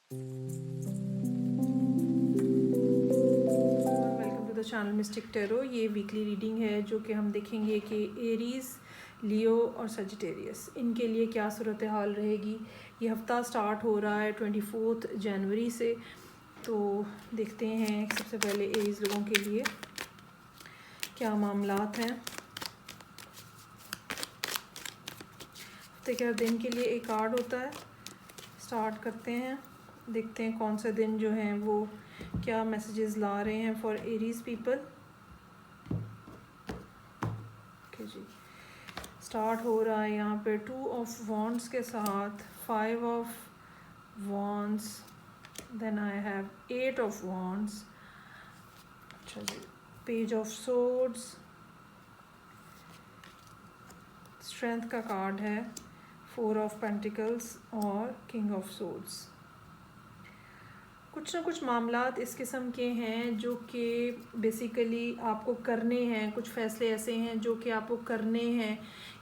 Welcome to the channel Mystic Tarot. ये weekly reading है जो कि हम देखेंगे कि एरीज़, लियो और सजिटेरियस इनके लिए क्या सूरत हाल रहेगी। ये हफ़्ता स्टार्ट हो रहा है 24 जनवरी से। तो देखते हैं सबसे पहले एरीज़ लोगों के लिए क्या मामलात हैं। हफ्ते के हर दिन के लिए एक कार्ड होता है। स्टार्ट करते हैं, देखते हैं कौन सा दिन जो है वो क्या मैसेजेस ला रहे हैं for Aries people. Okay ji, start हो रहा है यहाँ पे 2 ऑफ वॉन्ड्स के साथ 5 of wands, then I have 8 of wands. अच्छा जी, पेज ऑफ सोर्ड्स, स्ट्रेंथ का कार्ड है, 4 ऑफ पेंटिकल्स और किंग ऑफ सोर्ड्स। कुछ ना कुछ मामलात इस किस्म के हैं जो कि बेसिकली आपको करने हैं। कुछ फ़ैसले ऐसे हैं जो कि आपको करने हैं,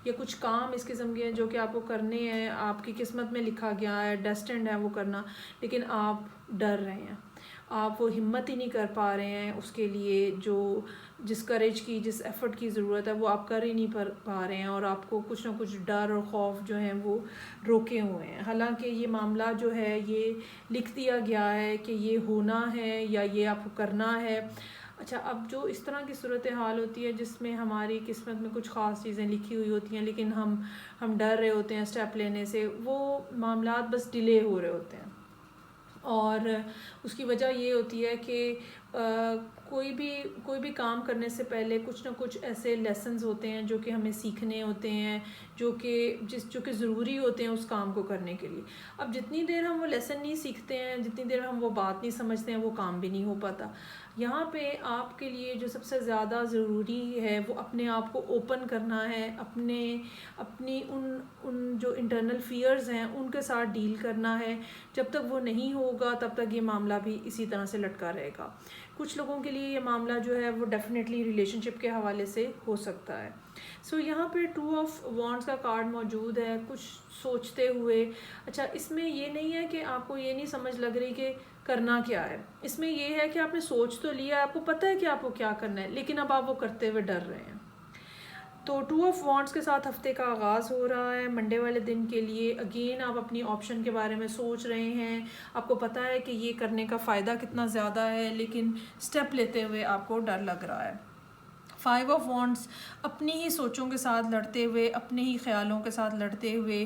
या कुछ काम इस किस्म के हैं जो कि आपको करने हैं। आपकी किस्मत में लिखा गया है, डेस्टिन्ड है वो करना, लेकिन आप डर रहे हैं। आप वो हिम्मत ही नहीं कर पा रहे हैं उसके लिए, जो जिस करेज की, जिस एफ़र्ट की ज़रूरत है वो आप कर ही नहीं पा रहे हैं, और आपको कुछ ना कुछ डर और खौफ जो है वो रोके हुए हैं। हालांकि ये मामला जो है ये लिख दिया गया है कि ये होना है या ये आपको करना है। अच्छा, अब जो इस तरह की सूरत हाल होती है जिसमें हमारी किस्मत में कुछ ख़ास चीज़ें लिखी हुई होती हैं, लेकिन हम डर रहे होते हैं स्टेप लेने से, वो मामलात बस डिले हो रहे होते हैं। और उसकी वजह ये होती है कि कोई भी काम करने से पहले कुछ ना कुछ ऐसे लेसन्स होते हैं जो कि हमें सीखने होते हैं, जो कि ज़रूरी होते हैं उस काम को करने के लिए। अब जितनी देर हम वो लेसन नहीं सीखते हैं, जितनी देर हम वो बात नहीं समझते हैं, वो काम भी नहीं हो पाता। यहाँ पे आपके लिए जो सबसे ज़्यादा ज़रूरी है वो अपने आप को ओपन करना है, अपनी उन जो इंटरनल फियर्स हैं उनके साथ डील करना है। जब तक वो नहीं होगा तब तक ये मामला भी इसी तरह से लटका रहेगा। कुछ लोगों के लिए ये मामला जो है वो डेफिनेटली रिलेशनशिप के हवाले से हो सकता है। सो यहाँ पे 2 ऑफ वॉन्ड्स का कार्ड मौजूद है, कुछ सोचते हुए। अच्छा, इसमें ये नहीं है कि आपको ये नहीं समझ लग रही कि करना क्या है। इसमें ये है कि आपने सोच तो लिया, आपको पता है कि आपको क्या करना है, लेकिन अब आप वो करते हुए डर रहे हैं। तो 2 ऑफ वॉन्ड्स के साथ हफ्ते का आगाज़ हो रहा है मंडे वाले दिन के लिए। अगेन आप अपनी ऑप्शन के बारे में सोच रहे हैं, आपको पता है कि ये करने का फ़ायदा कितना ज़्यादा है, लेकिन स्टेप लेते हुए आपको डर लग रहा है। 5 ऑफ वॉन्ड्स, अपनी ही सोचों के साथ लड़ते हुए, अपने ही ख्यालों के साथ लड़ते हुए,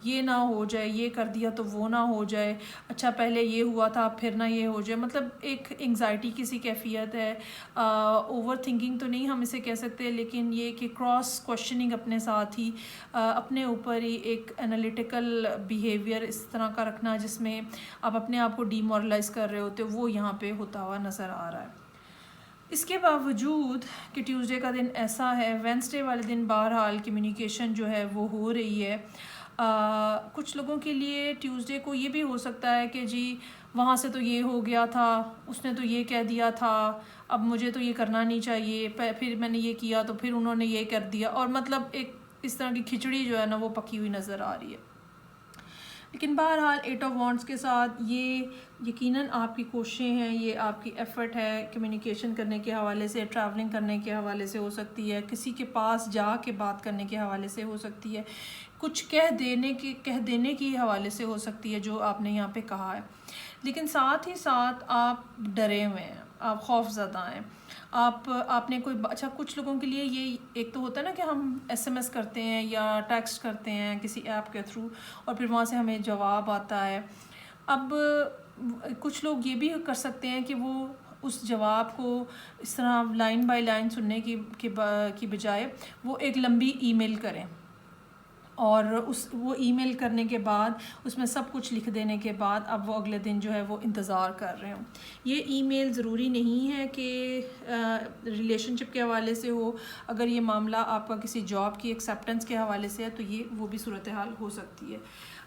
ये ना हो जाए, ये कर दिया तो वो ना हो जाए, अच्छा पहले ये हुआ था फिर ना ये हो जाए। मतलब एक एंग्जाइटी की सी कैफियत है। ओवर थिंकिंग तो नहीं हम इसे कह सकते, लेकिन ये कि क्रॉस क्वेश्चनिंग अपने साथ ही, अपने ऊपर ही एक एनालिटिकल बिहेवियर इस तरह का रखना जिसमें आप अपने आप को डीमोरलाइज कर रहे होते हो, वो यहाँ पे होता हुआ नज़र आ रहा है। इसके बावजूद कि ट्यूसडे का दिन ऐसा है, वेंसडे वाले दिन बहरहाल कम्युनिकेशन जो है वो हो रही है। कुछ लोगों के लिए ट्यूसडे को ये भी हो सकता है कि जी वहाँ से तो ये हो गया था, उसने तो ये कह दिया था, अब मुझे तो ये करना नहीं चाहिए, फिर मैंने ये किया तो फिर उन्होंने ये कर दिया, और मतलब एक इस तरह की खिचड़ी जो है ना वो पकी हुई नज़र आ रही है। लेकिन बहरहाल 8 ऑफ वॉन्ड्स के साथ ये यकीनन आपकी कोशिशें हैं, ये आपकी एफ़र्ट है, कम्युनिकेशन करने के हवाले से, ट्रैवलिंग करने के हवाले से हो सकती है, किसी के पास जा के बात करने के हवाले से हो सकती है, कुछ कह देने की हवाले से हो सकती है जो आपने यहाँ पे कहा है। लेकिन साथ ही साथ आप डरे हुए हैं, आप खौफज़दा हैं, आपने कोई अच्छा, कुछ लोगों के लिए ये एक तो होता है ना कि हम एसएमएस करते हैं या टेक्स्ट करते हैं किसी ऐप के थ्रू, और फिर वहाँ से हमें जवाब आता है। अब कुछ लोग ये भी कर सकते हैं कि वो उस जवाब को इस तरह लाइन बाय लाइन सुनने की बजाय वो एक लंबी ईमेल करें, और वो ईमेल करने के बाद उसमें सब कुछ लिख देने के बाद अब वो अगले दिन जो है वो इंतज़ार कर रहे हों। ये ईमेल ज़रूरी नहीं है कि रिलेशनशिप के हवाले से हो। अगर ये मामला आपका किसी जॉब की एक्सेप्टेंस के हवाले से है तो ये वो भी सूरत हाल हो सकती है।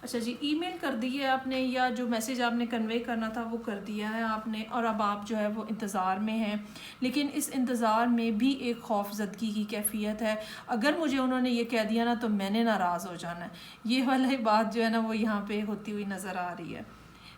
अच्छा जी, ईमेल कर दी है आपने, या जो मैसेज आपने कन्वे करना था वो कर दिया है आपने, और अब आप जो है वो इंतज़ार में हैं। लेकिन इस इंतज़ार में भी एक खौफजदगी की कैफियत है। अगर मुझे उन्होंने ये कह दिया ना तो मैंने नाराज़ हो जाना है, ये वाली बात जो है ना वो यहाँ पे होती हुई नज़र आ रही है।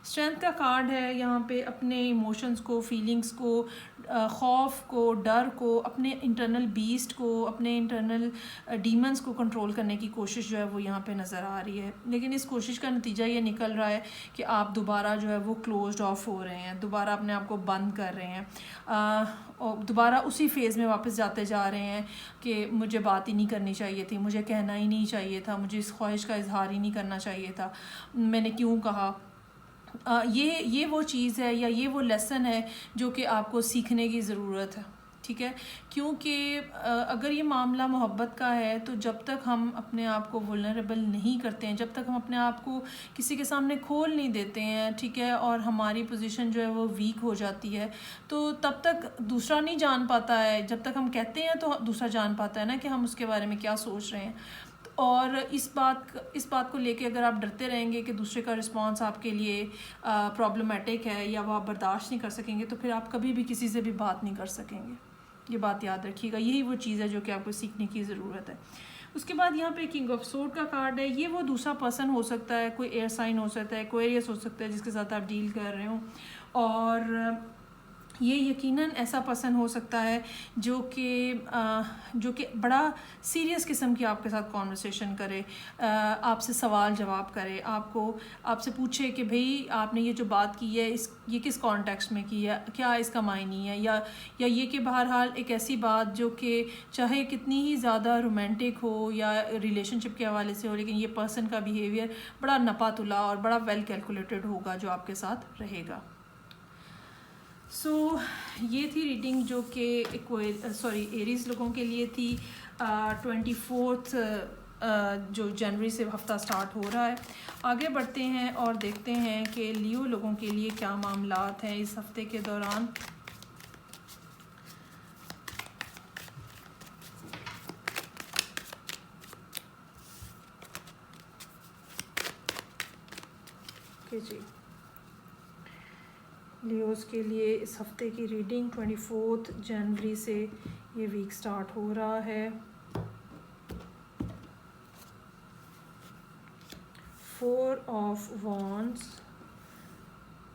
स्ट्रेंथ का कार्ड है यहाँ पे अपने इमोशंस को, फीलिंग्स को, खौफ को, डर को, अपने इंटरनल बीस्ट को, अपने इंटरनल डीमंस को कंट्रोल करने की कोशिश जो है वो यहाँ पे नज़र आ रही है। लेकिन इस कोशिश का नतीजा ये निकल रहा है कि आप दोबारा जो है वो क्लोज्ड ऑफ हो रहे हैं, दोबारा अपने आप को बंद कर रहे हैं, और दोबारा उसी फेज़ में वापस जाते जा रहे हैं कि मुझे बात ही नहीं करनी चाहिए थी, मुझे कहना ही नहीं चाहिए था, मुझे इस ख्वाहिश का इजहार ही नहीं करना चाहिए था, मैंने क्यों कहा। ये वो चीज़ है या ये वो लेसन है जो कि आपको सीखने की ज़रूरत है, ठीक है। क्योंकि अगर ये मामला मोहब्बत का है तो जब तक हम अपने आप को वुल्नरेबल नहीं करते हैं, जब तक हम अपने आप को किसी के सामने खोल नहीं देते हैं, ठीक है, और हमारी पोजीशन जो है वो वीक हो जाती है, तो तब तक दूसरा नहीं जान पाता है। जब तक हम कहते हैं तो दूसरा जान पाता है ना कि हम उसके बारे में क्या सोच रहे हैं। और इस बात को लेके अगर आप डरते रहेंगे कि दूसरे का रिस्पांस आपके लिए प्रॉब्लमेटिक है या वो आप बर्दाश्त नहीं कर सकेंगे, तो फिर आप कभी भी किसी से भी बात नहीं कर सकेंगे। ये बात याद रखिएगा, यही वो चीज़ है जो कि आपको सीखने की ज़रूरत है। उसके बाद यहाँ पे किंग ऑफ सोर्ड का कार्ड है। ये वो दूसरा पर्सन हो सकता है, कोई एयर साइन हो सकता है, एक्वेरियस हो सकता है जिसके साथ आप डील कर रहे हो, और ये यकीनन ऐसा पर्सन हो सकता है जो कि बड़ा सीरियस किस्म की आपके साथ कॉन्वर्सेशन करे, आपसे सवाल जवाब करे, आपसे पूछे कि भाई आपने ये जो बात की है ये किस कॉन्टेक्स्ट में की है, क्या इसका मायनी है, या ये कि बहरहाल एक ऐसी बात जो कि चाहे कितनी ही ज़्यादा रोमांटिक हो या रिलेशनशिप के हवाले से हो, लेकिन ये पर्सन का बिहेवियर बड़ा नपा तुला और बड़ा वेल कैलकुलेटेड होगा जो आपके साथ रहेगा। ये थी रीडिंग जो कि एरीज लोगों के लिए थी। 24 जो जनवरी से हफ्ता स्टार्ट हो रहा है। आगे बढ़ते हैं और देखते हैं कि लियो लोगों के लिए क्या मामलात हैं इस हफ्ते के दौरान। जी, लियोस के लिए इस हफ्ते की रीडिंग 24 जनवरी से ये वीक स्टार्ट हो रहा है। 4 ऑफ वॉन्ड्स,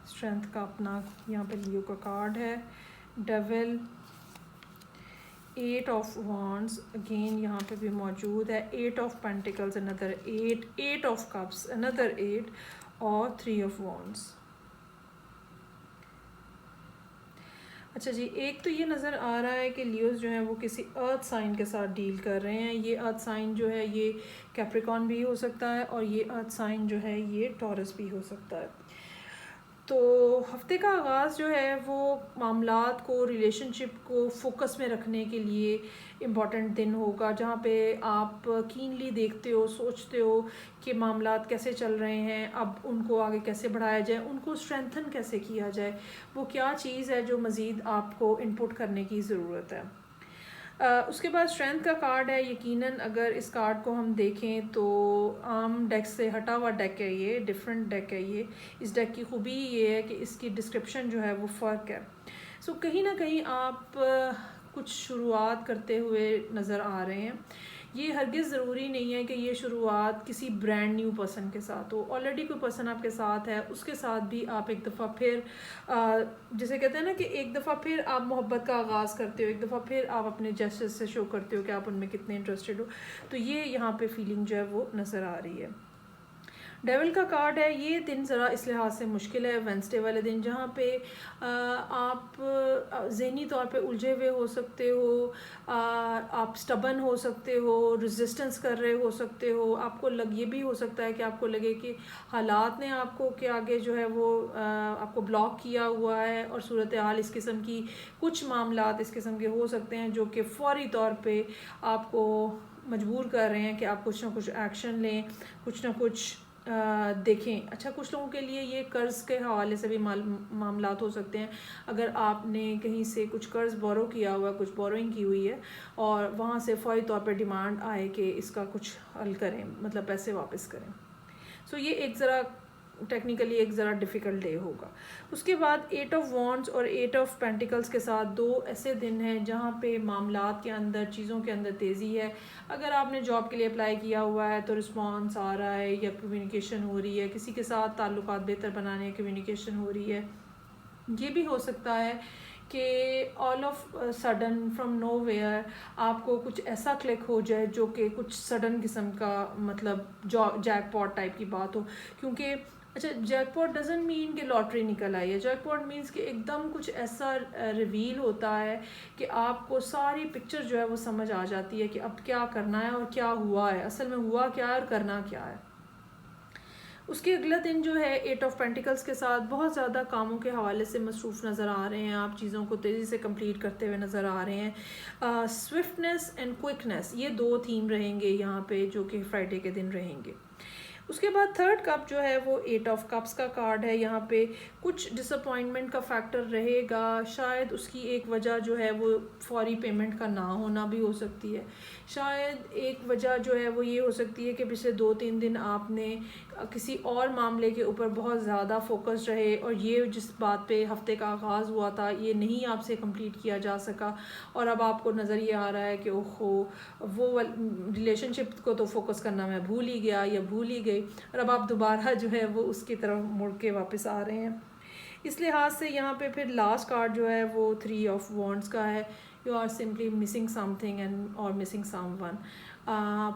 स्ट्रेंथ का अपना यहाँ पे लियो का कार्ड है। डेविल, 8 ऑफ वॉन्ड्स अगेन यहाँ पे भी मौजूद है। 8 of pentacles another 8, 8 of cups another 8 और 3 ऑफ वॉन्ड्स। अच्छा जी, एक तो ये नज़र आ रहा है कि लियोस जो है वो किसी अर्थ साइन के साथ डील कर रहे हैं। ये अर्थ साइन जो है ये कैप्रिकॉन भी हो सकता है और ये अर्थ साइन जो है ये टॉरस भी हो सकता है। तो हफ्ते का आगाज़ जो है वो मामलात को, रिलेशनशिप को फोकस में रखने के लिए इम्पॉर्टेंट दिन होगा, जहाँ पे आप कीनली देखते हो, सोचते हो कि मामलात कैसे चल रहे हैं, अब उनको आगे कैसे बढ़ाया जाए, उनको स्ट्रेंथन कैसे किया जाए, वो क्या चीज़ है जो मज़ीद आपको इनपुट करने की ज़रूरत है। उसके बाद स्ट्रेंथ का कार्ड है। यकीनन अगर इस कार्ड को हम देखें तो आम डेक से हटा हुआ डेक है, ये डिफरेंट डेक है। ये इस डेक की खूबी ये है कि इसकी डिस्क्रिप्शन जो है वो फ़र्क है। कहीं ना कहीं आप कुछ शुरुआत करते हुए नज़र आ रहे हैं। ये हरगिज़ ज़रूरी नहीं है कि ये शुरुआत किसी ब्रांड न्यू पर्सन के साथ हो। ऑलरेडी कोई पर्सन आपके साथ है, उसके साथ भी आप एक दफ़ा फिर जिसे कहते हैं ना कि एक दफ़ा फिर आप मोहब्बत का आगाज़ करते हो, एक दफ़ा फिर आप अपने जेस्चर्स से शो करते हो कि आप उनमें कितने इंटरेस्टेड हो। तो ये यहाँ पे फीलिंग जो है वो नज़र आ रही है। डेविल का कार्ड है। ये दिन ज़रा इस लिहाज से मुश्किल है, वेंसडे वाले दिन, जहाँ पे आप ज़हनी तौर पे उलझे हुए हो सकते हो, आप स्टबन हो सकते हो, रेजिस्टेंस कर रहे हो सकते हो। आपको ये भी हो सकता है कि आपको लगे कि हालात ने आपको के आगे जो है वो आपको ब्लॉक किया हुआ है, और सूरत हाल इस किस्म की, कुछ मामलात इस किस्म के हो सकते हैं जो कि फ़ौरी तौर पे आपको मजबूर कर रहे हैं कि आप कुछ ना कुछ एक्शन लें, कुछ ना कुछ देखें। अच्छा, कुछ लोगों के लिए ये कर्ज़ के हवाले से भी मामलात हो सकते हैं। अगर आपने कहीं से कुछ कर्ज़ बोरो किया हुआ, कुछ बोरोइंग की हुई है, और वहाँ से फ़ौरी तौर पे डिमांड आए कि इसका कुछ हल करें, मतलब पैसे वापस करें। ये एक ज़रा टेक्निकली एक ज़रा डिफ़िकल्ट डे होगा। उसके बाद 8 ऑफ वॉन्ड्स और 8 ऑफ पेंटिकल्स के साथ 2 ऐसे दिन हैं जहाँ पे मामलात के अंदर, चीज़ों के अंदर तेज़ी है। अगर आपने जॉब के लिए अप्लाई किया हुआ है तो रिस्पॉन्स आ रहा है या कम्युनिकेशन हो रही है, किसी के साथ ताल्लुकात बेहतर बनाने की कम्युनिकेशन हो रही है। ये भी हो सकता है कि all of sudden from nowhere आपको कुछ ऐसा क्लिक हो जाए जो कि कुछ सडन किस्म का, मतलब जैकपॉट टाइप की बात हो। क्योंकि अच्छा, जैकपॉट डजंट मीन कि लॉटरी निकल आई है। जैकपॉट मीन्स कि एकदम कुछ ऐसा रिवील होता है कि आपको सारी पिक्चर जो है वो समझ आ जाती है कि अब क्या करना है और क्या हुआ है, असल में हुआ क्या है और करना क्या है। उसके अगला दिन जो है 8 ऑफ पेंटिकल्स के साथ बहुत ज़्यादा कामों के हवाले से मसरूफ़ नज़र आ रहे हैं, आप चीज़ों को तेज़ी से कंप्लीट करते हुए नज़र आ रहे हैं। स्विफ्टनेस एंड क्विकनेस, ये 2 थीम रहेंगे यहाँ पे जो कि फ्राइडे के दिन रहेंगे। उसके बाद थर्ड कप जो है वो 8 ऑफ कप्स का कार्ड है। यहाँ पे कुछ डिसअपॉइंटमेंट का फैक्टर रहेगा, शायद उसकी एक वजह जो है वो फौरी पेमेंट का ना होना भी हो सकती है। शायद एक वजह जो है वो ये हो सकती है कि पिछले 2-3 दिन आपने किसी और मामले के ऊपर बहुत ज़्यादा फोकस रहे और ये जिस बात पे हफ़्ते का आगाज़ हुआ था ये नहीं आपसे कंप्लीट किया जा सका, और अब आपको नज़र ये आ रहा है कि ओहो, वो रिलेशनशिप को तो फोकस करना मैं भूल ही गया या भूल ही गई, और अब आप दोबारा जो है वो उसकी तरफ मुड़ के वापस आ रहे हैं। इस लिहाज से यहाँ पे फिर लास्ट कार्ड जो है वो 3 ऑफ वॉन्ड्स का है। You are simply missing something and और मिसिंग समवन।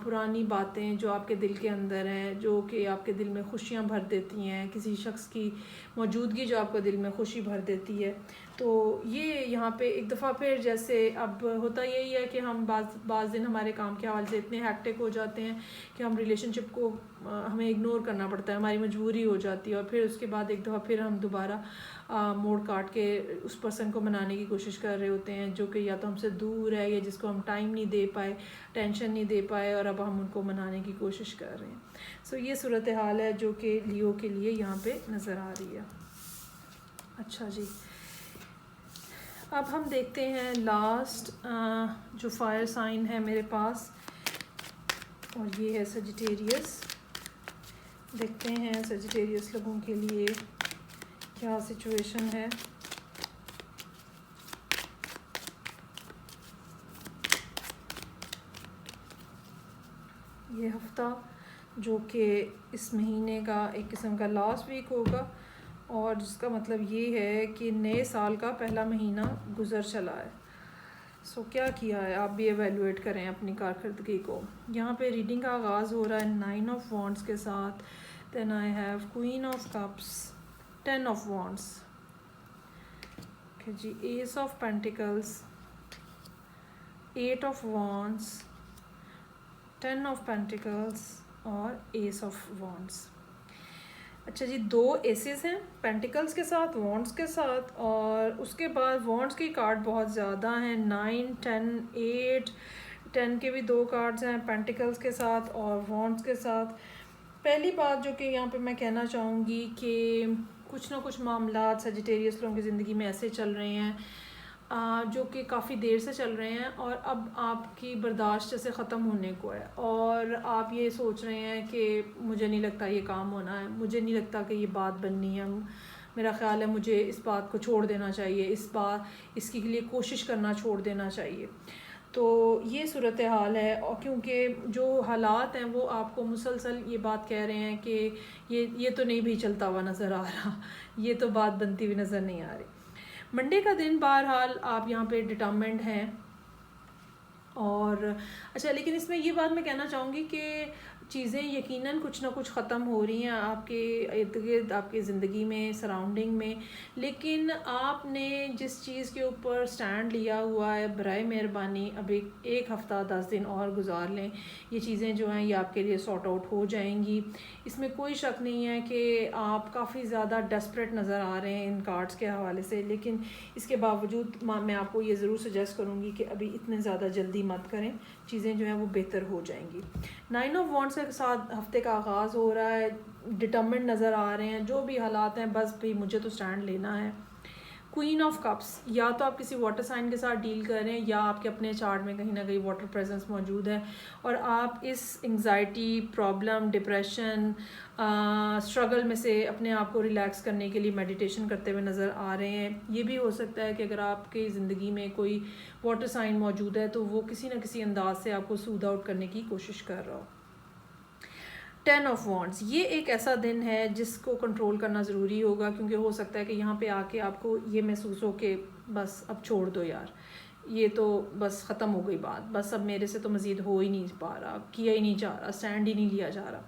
पुरानी बातें जो आपके दिल के अंदर हैं, जो कि आपके दिल में खुशियाँ भर देती हैं, किसी शख्स की मौजूदगी जो आपके दिल में खुशी भर देती है। तो ये यहाँ पे एक दफ़ा फिर, जैसे अब होता यही है कि हम बाज़ दिन हमारे काम के हवाले से इतने हैक्टिक हो जाते हैं कि हम रिलेशनशिप को हमें इग्नोर करना पड़ता है, हमारी मजबूरी हो जाती है, और फिर उसके बाद एक दफ़ा फिर हम दोबारा मोड़ काट के उस पर्सन को मनाने की कोशिश कर रहे होते हैं जो कि या तो हमसे दूर है या जिसको हम टाइम नहीं दे पाए, टेंशन नहीं दे पाए, और अब हम उनको मनाने की कोशिश कर रहे हैं। सो ये सूरत हाल है जो कि लियो के लिए यहाँ पे नज़र आ रही है। अच्छा जी, अब हम देखते हैं लास्ट जो फायर साइन है मेरे पास, और ये है सजिटेरियस। देखते हैं सजिटेरियस लोगों के लिए क्या सिचुएशन है। ये हफ्ता जो कि इस महीने का एक किस्म का लास्ट वीक होगा, और जिसका मतलब ये है कि नए साल का पहला महीना गुज़र चला है। सो क्या किया है, आप भी एवेलुएट करें अपनी कारकर्दगी को। यहाँ पे रीडिंग का आगाज़ हो रहा है 9 ऑफ वॉन्ड्स के साथ। Then I have queen of cups, 10 of wands, जी, ace of pentacles, 8 of wands, 10 of pentacles और एस ऑफ वॉन्ड्स। अच्छा जी, 2 एसेस हैं पेंटिकल्स के साथ, वॉन्ड्स के साथ, और उसके बाद वॉन्ड्स के कार्ड बहुत ज़्यादा हैं, 9, 10, 8, 10 के भी 2 कार्ड्स हैं पेंटिकल्स के साथ और वॉन्ड्स के साथ। पहली बात जो कि यहाँ पे मैं कहना चाहूँगी कि कुछ ना कुछ मामला सजिटेरियस लोगों की ज़िंदगी में ऐसे चल रहे हैं जो कि काफ़ी देर से चल रहे हैं, और अब आपकी बर्दाश्त जैसे ख़त्म होने को है, और आप ये सोच रहे हैं कि मुझे नहीं लगता ये काम होना है, मुझे नहीं लगता कि ये बात बननी है, मेरा ख़्याल है मुझे इस बात को छोड़ देना चाहिए, इसके लिए कोशिश करना छोड़ देना चाहिए। तो ये सूरत हाल है, और क्योंकि जो हालात हैं वो आपको मुसलसल ये बात कह रहे हैं कि ये तो नहीं भी चलता हुआ नज़र आ रहा, ये तो बात बनती हुई नज़र नहीं आ रही। मंडे का दिन बहरहाल आप यहाँ पे डिटर्मिन्ड हैं, और अच्छा, लेकिन इसमें ये बात मैं कहना चाहूँगी कि चीज़ें यकीनन कुछ ना कुछ ख़त्म हो रही हैं आपके इर्द गिर्द, आपकी ज़िंदगी में, सराउंडिंग में, लेकिन आपने जिस चीज़ के ऊपर स्टैंड लिया हुआ है, बराए मेहरबानी अब एक हफ़्ता 10 दिन और गुजार लें। ये चीज़ें जो हैं ये आपके लिए सॉर्ट आउट हो जाएंगी, इसमें कोई शक नहीं है कि आप काफ़ी ज़्यादा डेस्परेट नज़र आ रहे हैं इन कार्ड्स के हवाले से, लेकिन इसके बावजूद मैं आपको ये ज़रूर सजेस्ट करूँगी कि अभी इतने ज़्यादा जल्दी मत करें, चीज़ें जो हैं वो बेहतर हो जाएंगी। 9 ऑफ वॉन्ड्स के साथ हफ्ते का आगाज़ हो रहा है, डिटर्मिन्ड नज़र आ रहे हैं, जो भी हालात हैं बस भाई मुझे तो स्टैंड लेना है, क्वीन ऑफ कप्स, या तो आप किसी वाटर साइन के साथ डील कर रहे हैं या आपके अपने चार्ट में कहीं ना कहीं वाटर प्रेजेंस मौजूद है और आप इस एंग्जाइटी, प्रॉब्लम, डिप्रेशन, स्ट्रगल में से अपने आप को रिलैक्स करने के लिए मेडिटेशन करते हुए नज़र आ रहे हैं। ये भी हो सकता है कि अगर आपकी ज़िंदगी में कोई वाटर साइन मौजूद है तो वो किसी न किसी अंदाज से आपको सूद आउट करने की कोशिश कर रहा हो। 10 ऑफ वॉन्ड्स, ये एक ऐसा दिन है जिसको कंट्रोल करना ज़रूरी होगा, क्योंकि हो सकता है कि यहाँ पे आके आपको ये महसूस हो कि बस अब छोड़ दो यार, ये तो बस ख़त्म हो गई बात, बस अब मेरे से तो मज़ीद हो ही नहीं पा रहा, किया ही नहीं जा रहा, स्टैंड ही नहीं लिया जा रहा।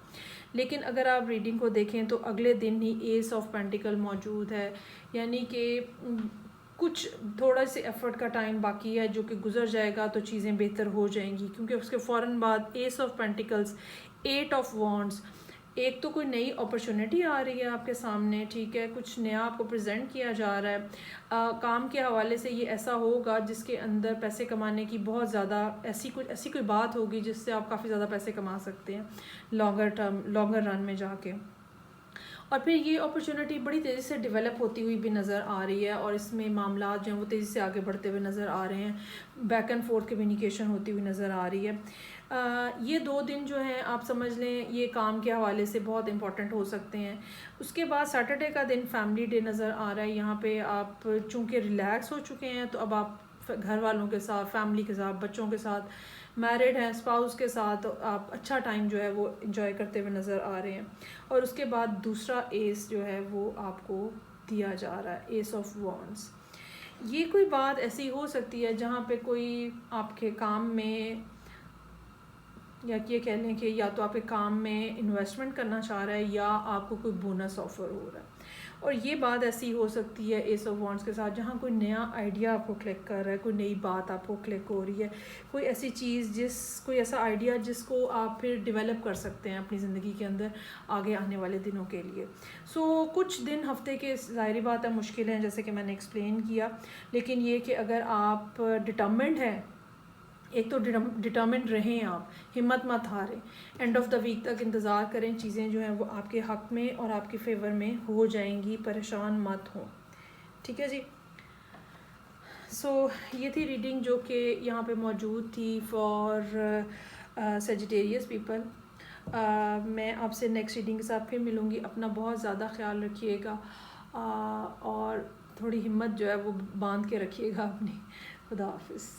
लेकिन अगर आप रीडिंग को देखें तो अगले दिन ही एस ऑफ पेंटिकल मौजूद है, यानी कि कुछ थोड़ा से एफ़र्ट का टाइम बाकी है जो कि गुजर जाएगा तो चीज़ें बेहतर हो जाएंगी, क्योंकि उसके फ़ौरन बाद S of pentacles, 8 of wands, एक तो कोई नई अपॉर्चुनिटी आ रही है आपके सामने, ठीक है, कुछ नया आपको प्रेजेंट किया जा रहा है। काम के हवाले से ये ऐसा होगा जिसके अंदर पैसे कमाने की बहुत ज़्यादा ऐसी कोई बात होगी जिससे आप काफ़ी ज़्यादा पैसे कमा सकते हैं लॉन्गर रन में जाके। और फिर ये अपॉर्चुनिटी बड़ी तेज़ी से डेवलप होती हुई भी नज़र आ रही है और इसमें मामला जो हैं वो तेज़ी से आगे बढ़ते हुए नज़र आ रहे हैं, बैक एंड फोर्थ कम्युनिकेशन होती हुई नज़र आ रही है। ये 2 दिन जो हैं आप समझ लें ये काम के हवाले से बहुत इंपॉर्टेंट हो सकते हैं। उसके बाद सैटरडे का दिन फैमिली डे नज़र आ रहा है। यहाँ पे आप चूँकि रिलैक्स हो चुके हैं तो अब आप घर वालों के साथ, फैमिली के साथ, बच्चों के साथ, मैरिड हैं, स्पाउस के साथ आप अच्छा टाइम जो है वो इंजॉय करते हुए नज़र आ रहे हैं। और उसके बाद दूसरा एस जो है वो आपको दिया जा रहा है, एस ऑफ वॉन्ड्स। ये कोई बात ऐसी हो सकती है जहाँ पे कोई आपके काम में, या ये कह लें कि या तो आपके काम में इन्वेस्टमेंट करना चाह रहा है या आपको कोई बोनस ऑफ़र हो रहा है। और ये बात ऐसी हो सकती है एस ऑफ वॉन्ड्स के साथ जहाँ कोई नया आइडिया आपको क्लिक कर रहा है, कोई नई बात आपको क्लिक हो रही है, कोई ऐसी चीज़ कोई ऐसा आइडिया जिसको आप फिर डेवलप कर सकते हैं अपनी ज़िंदगी के अंदर आगे आने वाले दिनों के लिए। सो कुछ दिन हफ्ते के ज़ाहिर बात है मुश्किल हैं, जैसे कि मैंने एक्सप्लेन किया, लेकिन ये कि अगर आप डिटर्मिन्ड हैं, एक तो डिटर्मिन्ड रहें, आप हिम्मत मत हारें, एंड ऑफ द वीक तक इंतज़ार करें, चीज़ें जो हैं वो आपके हक़ में और आपके फेवर में हो जाएंगी, परेशान मत हों, ठीक है जी। सो ये थी रीडिंग जो कि यहाँ पे मौजूद थी फॉर सेजिटेरियस पीपल। मैं आपसे नेक्स्ट रीडिंग के साथ फिर मिलूँगी। अपना बहुत ज़्यादा ख्याल रखिएगा और थोड़ी हिम्मत जो है वो बांध के रखिएगा अपनी। खुदा हाफिज़।